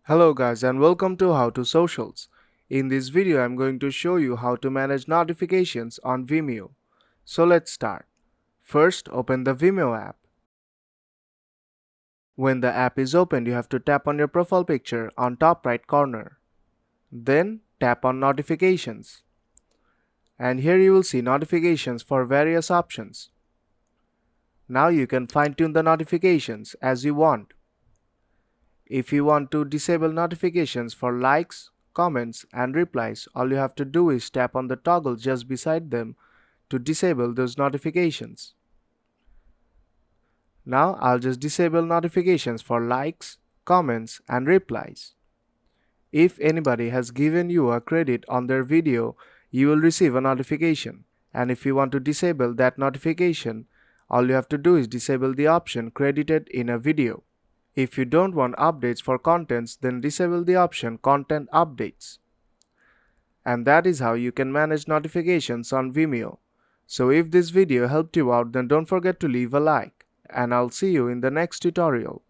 Hello guys and welcome to How to Socials. In this video I'm going to show you how to manage notifications on Vimeo. So let's start. First open the Vimeo app. When the app is opened you have to tap on your profile picture on top right corner. Then tap on notifications. And here you will see notifications for various options. Now you can fine-tune the notifications as you want. If you want to disable notifications for likes, comments and replies, all you have to do is tap on the toggle just beside them to disable those notifications. Now I'll just disable notifications for likes, comments and replies. If anybody has given you a credit on their video, you will receive a notification. And if you want to disable that notification, all you have to do is disable the option credited in a video. If you don't want updates for contents, then disable the option Content Updates. And that is how you can manage notifications on Vimeo. So if this video helped you out, then don't forget to leave a like. And I'll see you in the next tutorial.